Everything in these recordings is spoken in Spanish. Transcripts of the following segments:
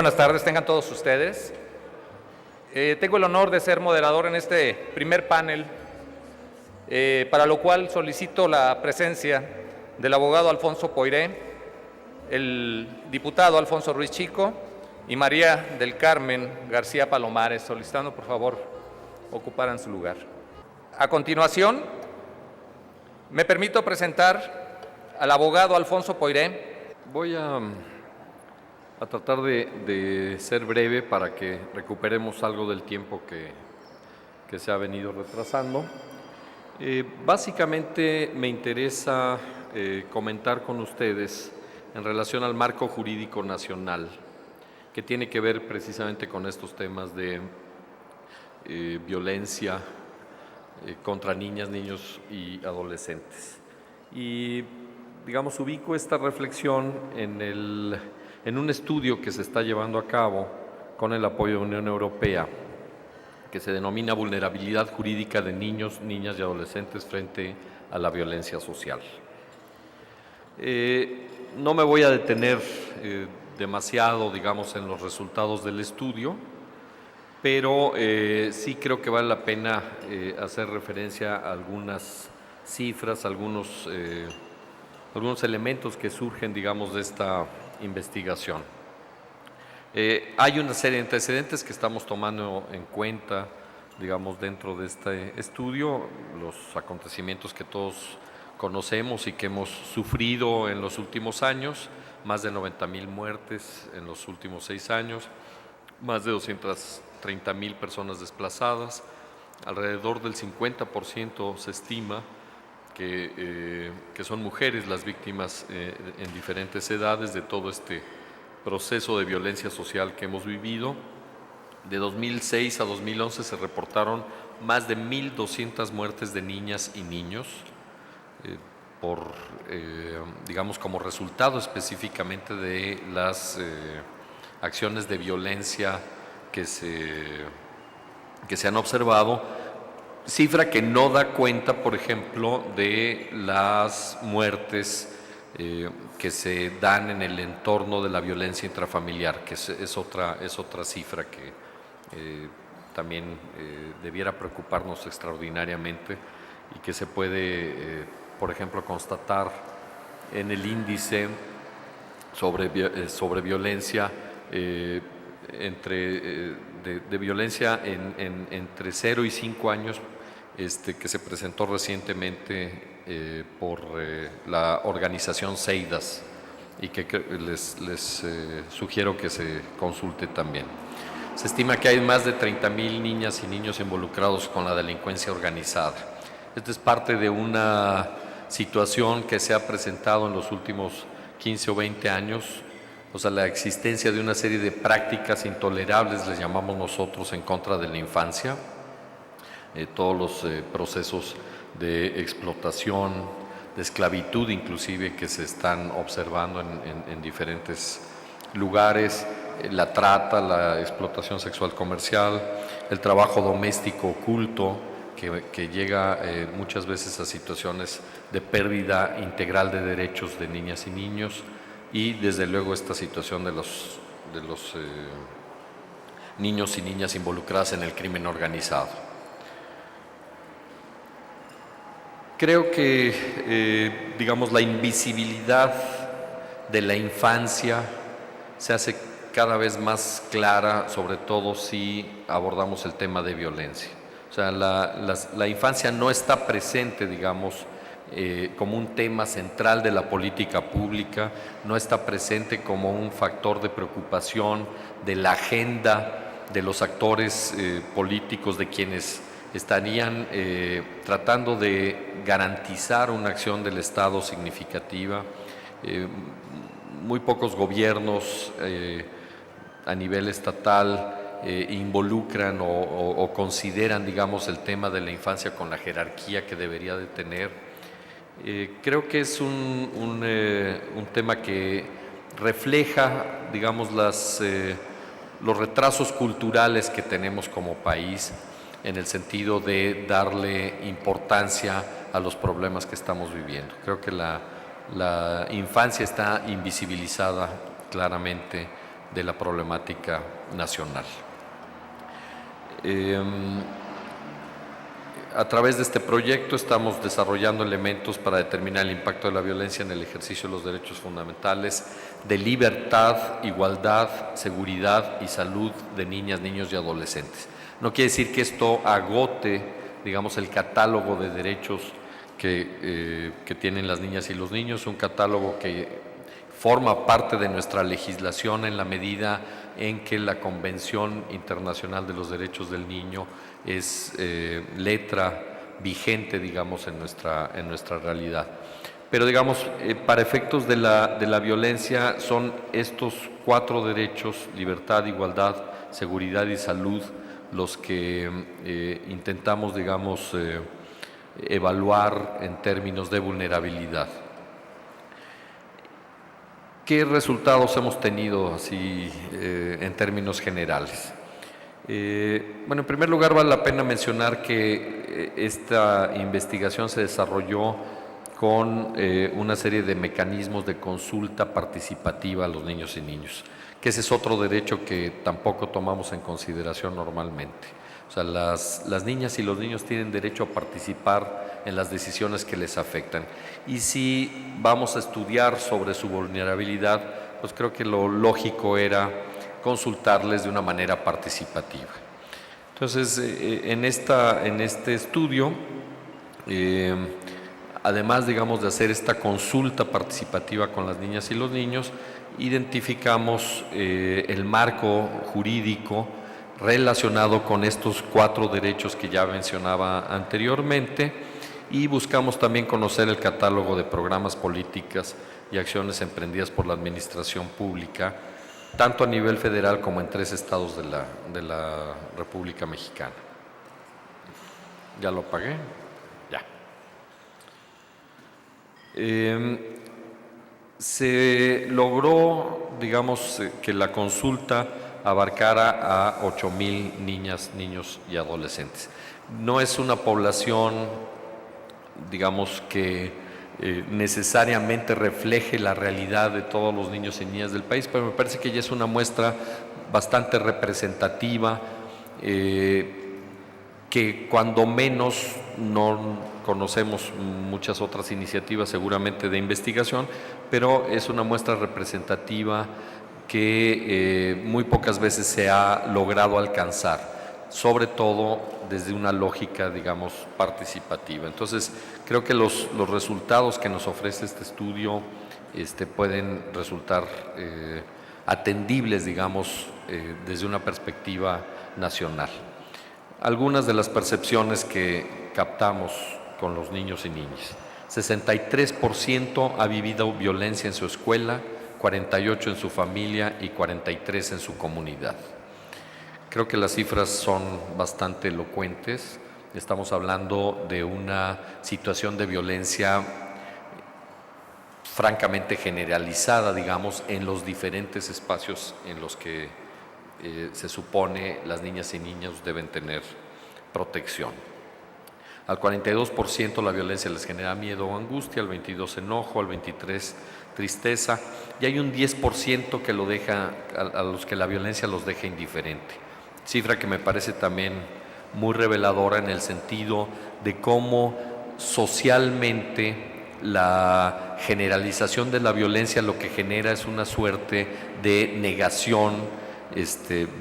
buenas tardes, tengan todos ustedes. Tengo el honor de ser moderador en este primer panel, para lo cual solicito la presencia del abogado Alfonso Poiré, el diputado Alfonso Ruiz Chico y María del Carmen García Palomares, solicitando por favor ocuparan su lugar. A continuación, me permito presentar al abogado Alfonso Poiré. Voy a tratar de ser breve para que recuperemos algo del tiempo que se ha venido retrasando. Básicamente me interesa comentar con ustedes en relación al marco jurídico nacional, que tiene que ver precisamente con estos temas de violencia contra niñas, niños y adolescentes. Y, digamos, ubico esta reflexión en un estudio que se está llevando a cabo con el apoyo de la Unión Europea, que se denomina Vulnerabilidad Jurídica de Niños, Niñas y Adolescentes frente a la violencia social. No me voy a detener demasiado, digamos, en los resultados del estudio, pero sí creo que vale la pena hacer referencia a algunas cifras, algunos elementos que surgen, digamos, de esta investigación. Hay una serie de antecedentes que estamos tomando en cuenta, digamos, dentro de este estudio, los acontecimientos que todos conocemos y que hemos sufrido en los últimos años, más de 90,000 muertes en los últimos 6 años, más de 230,000 personas desplazadas, alrededor del 50% se estima que son mujeres las víctimas en diferentes edades de todo este proceso de violencia social que hemos vivido. De 2006 a 2011 se reportaron más de 1,200 muertes de niñas y niños digamos, como resultado específicamente de las acciones de violencia que se han observado, cifra que no da cuenta, por ejemplo, de las muertes que se dan en el entorno de la violencia intrafamiliar, que es otra cifra que también debiera preocuparnos extraordinariamente y que se puede, por ejemplo, constatar en el índice sobre violencia de violencia entre 0 y 5 años, que se presentó recientemente por la organización CEIDAS y que les sugiero que se consulte también. Se estima que hay más de 30,000 niñas y niños involucrados con la delincuencia organizada. Esta es parte de una situación que se ha presentado en los últimos 15 o 20 años, o sea, la existencia de una serie de prácticas intolerables, les llamamos nosotros, en contra de la infancia, todos los procesos de explotación, de esclavitud inclusive que se están observando en diferentes lugares, la trata, la explotación sexual comercial, el trabajo doméstico oculto, que llega muchas veces a situaciones de pérdida integral de derechos de niñas y niños, y desde luego esta situación de los niños y niñas involucradas en el crimen organizado. Creo que, digamos, la invisibilidad de la infancia se hace cada vez más clara, sobre todo si abordamos el tema de violencia. O sea, la infancia no está presente, digamos, como un tema central de la política pública, no está presente como un factor de preocupación de la agenda de los actores políticos, de quienes estarían tratando de garantizar una acción del Estado significativa. Muy pocos gobiernos a nivel estatal involucran o consideran, digamos, el tema de la infancia con la jerarquía que debería de tener. Creo que es un tema que refleja, digamos, los retrasos culturales que tenemos como país, en el sentido de darle importancia a los problemas que estamos viviendo. Creo que la infancia está invisibilizada claramente de la problemática nacional. A través de este proyecto estamos desarrollando elementos para determinar el impacto de la violencia en el ejercicio de los derechos fundamentales de libertad, igualdad, seguridad y salud de niñas, niños y adolescentes. No quiere decir que esto agote, digamos, el catálogo de derechos que tienen las niñas y los niños, un catálogo que forma parte de nuestra legislación en la medida en que la Convención Internacional de los Derechos del Niño es letra vigente, digamos, en nuestra realidad. Pero, digamos, para efectos de la violencia son estos 4 derechos: libertad, igualdad, seguridad y salud, los que intentamos, digamos, evaluar en términos de vulnerabilidad. ¿Qué resultados hemos tenido así en términos generales? Bueno, en primer lugar vale la pena mencionar que esta investigación se desarrolló con una serie de mecanismos de consulta participativa a los niños y niños, que ese es otro derecho que tampoco tomamos en consideración normalmente. O sea, las niñas y los niños tienen derecho a participar en las decisiones que les afectan. Y si vamos a estudiar sobre su vulnerabilidad, pues creo que lo lógico era consultarles de una manera participativa. Entonces, en este estudio, además, digamos, de hacer esta consulta participativa con las niñas y los niños, identificamos el marco jurídico relacionado con estos 4 derechos que ya mencionaba anteriormente, y buscamos también conocer el catálogo de programas, políticas y acciones emprendidas por la administración pública, tanto a nivel federal como en 3 estados de la República Mexicana. ¿Ya lo apagué? Ya. Se logró, digamos, que la consulta abarcara a 8,000 niñas, niños y adolescentes. No es una población, digamos, que necesariamente refleje la realidad de todos los niños y niñas del país, pero me parece que ya es una muestra bastante representativa, que cuando menos no conocemos muchas otras iniciativas seguramente de investigación, pero es una muestra representativa que muy pocas veces se ha logrado alcanzar, sobre todo desde una lógica, digamos, participativa. Entonces, creo que los resultados que nos ofrece este estudio pueden resultar atendibles, digamos, desde una perspectiva nacional. Algunas de las percepciones que captamos con los niños y niñas: 63% ha vivido violencia en su escuela, 48% en su familia y 43% en su comunidad. Creo que las cifras son bastante elocuentes. Estamos hablando de una situación de violencia francamente generalizada, digamos, en los diferentes espacios en los que se supone las niñas y niños deben tener protección. Al 42% la violencia les genera miedo o angustia, al 22% enojo, al 23% tristeza, y hay un 10% que lo deja, a los que la violencia los deja indiferente. Cifra que me parece también muy reveladora en el sentido de cómo socialmente la generalización de la violencia lo que genera es una suerte de negación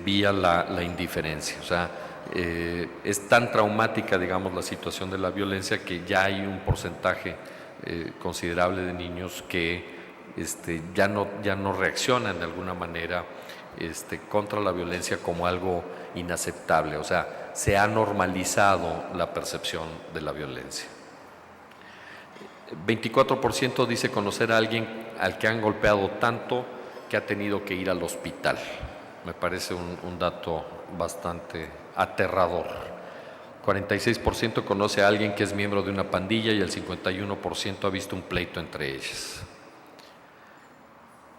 vía la indiferencia. O sea, es tan traumática, digamos, la situación de la violencia que ya hay un porcentaje considerable de niños que ya no reaccionan de alguna manera contra la violencia como algo inaceptable. O sea, se ha normalizado la percepción de la violencia. 24% dice conocer a alguien al que han golpeado tanto que ha tenido que ir al hospital. Me parece un dato bastante aterrador. 46% conoce a alguien que es miembro de una pandilla y el 51% ha visto un pleito entre ellas.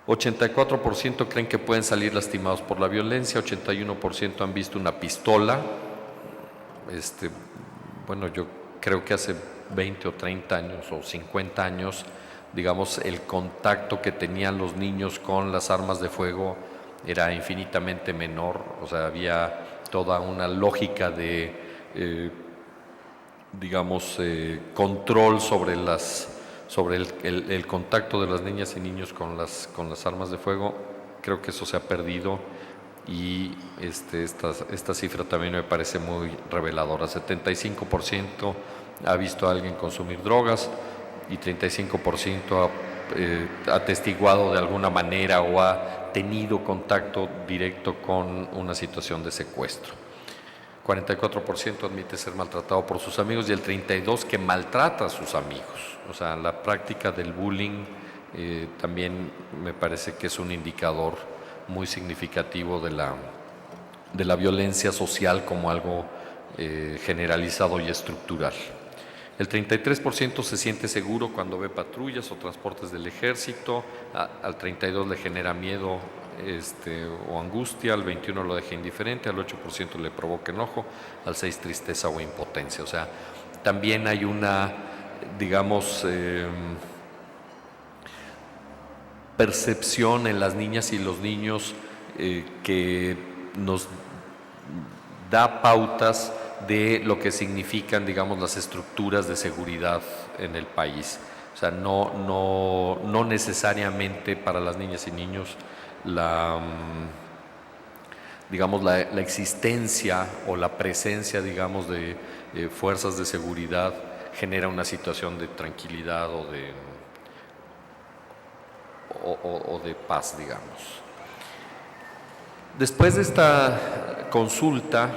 84% creen que pueden salir lastimados por la violencia, 81% han visto una pistola. Bueno, yo creo que hace 20 o 30 años o 50 años, digamos, el contacto que tenían los niños con las armas de fuego era infinitamente menor, o sea, había toda una lógica de, control sobre el contacto de las niñas y niños con las armas de fuego. Creo que eso se ha perdido y esta cifra también me parece muy reveladora. 75% ha visto a alguien consumir drogas y 35% ha atestiguado de alguna manera o ha tenido contacto directo con una situación de secuestro. 44% admite ser maltratado por sus amigos y el 32% que maltrata a sus amigos. O sea, la práctica del bullying también me parece que es un indicador muy significativo de la violencia social como algo generalizado y estructural. El 33% se siente seguro cuando ve patrullas o transportes del ejército, al 32% le genera miedo o angustia, al 21% lo deja indiferente, al 8% le provoca enojo, al 6% tristeza o impotencia. O sea, también hay una, percepción en las niñas y los niños que nos da pautas de lo que significan, las estructuras de seguridad en el país. O sea, no necesariamente para las niñas y niños la existencia o la presencia, de fuerzas de seguridad genera una situación de tranquilidad o de paz, Después de esta consulta,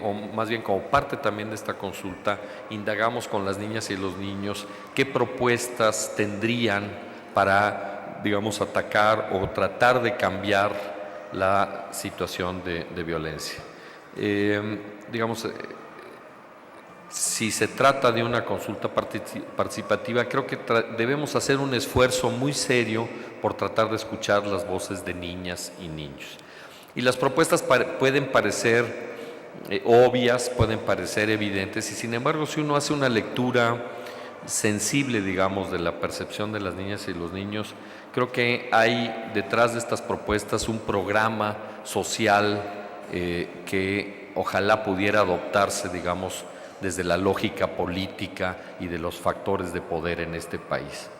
o más bien como parte también de esta consulta, indagamos con las niñas y los niños qué propuestas tendrían para, atacar o tratar de cambiar la situación de violencia. Si se trata de una consulta participativa, creo que debemos hacer un esfuerzo muy serio por tratar de escuchar las voces de niñas y niños. Y las propuestas pueden parecer obvias, pueden parecer evidentes, y sin embargo, si uno hace una lectura sensible, de la percepción de las niñas y los niños, creo que hay detrás de estas propuestas un programa social que ojalá pudiera adoptarse, desde la lógica política y de los factores de poder en este país.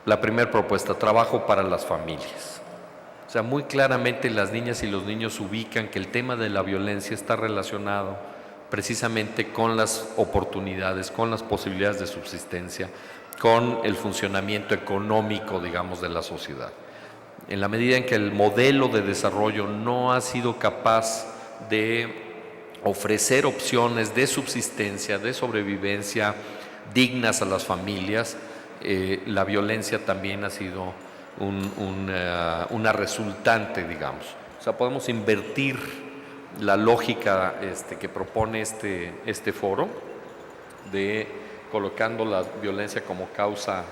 La primera propuesta, trabajo para las familias. O sea, muy claramente las niñas y los niños ubican que el tema de la violencia está relacionado precisamente con las oportunidades, con las posibilidades de subsistencia, con el funcionamiento económico, de la sociedad. En la medida en que el modelo de desarrollo no ha sido capaz de ofrecer opciones de subsistencia, de sobrevivencia dignas a las familias, la violencia también ha sido una resultante, O sea, podemos invertir la lógica que propone este foro de colocando la violencia como causa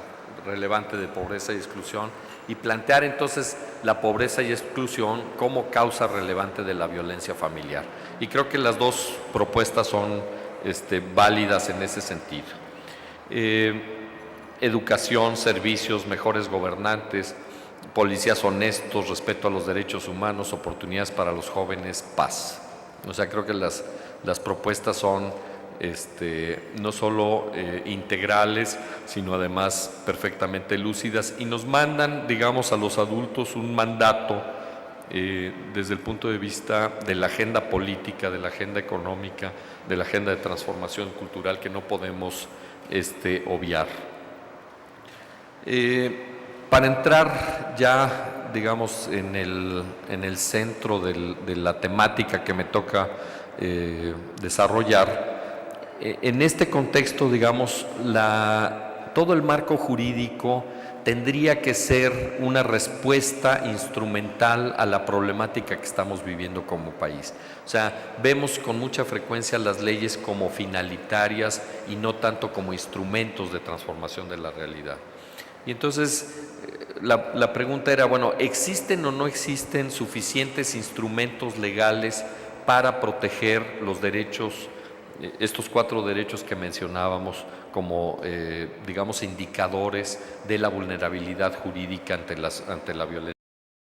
relevante de pobreza y exclusión y plantear entonces la pobreza y exclusión como causa relevante de la violencia familiar. Y creo que las dos propuestas son válidas en ese sentido. Educación, servicios, mejores gobernantes, policías honestos, respeto a los derechos humanos, oportunidades para los jóvenes, paz. O sea, creo que las propuestas son no solo integrales, sino además perfectamente lúcidas y nos mandan, a los adultos un mandato desde el punto de vista de la agenda política, de la agenda económica, de la agenda de transformación cultural que no podemos obviar. Para entrar ya, en el centro de la temática que me toca desarrollar, en este contexto, todo el marco jurídico tendría que ser una respuesta instrumental a la problemática que estamos viviendo como país. O sea, vemos con mucha frecuencia las leyes como finalitarias y no tanto como instrumentos de transformación de la realidad. Y entonces la pregunta era, bueno, ¿existen o no existen suficientes instrumentos legales para proteger los derechos, estos 4 derechos que mencionábamos como, indicadores de la vulnerabilidad jurídica ante la violencia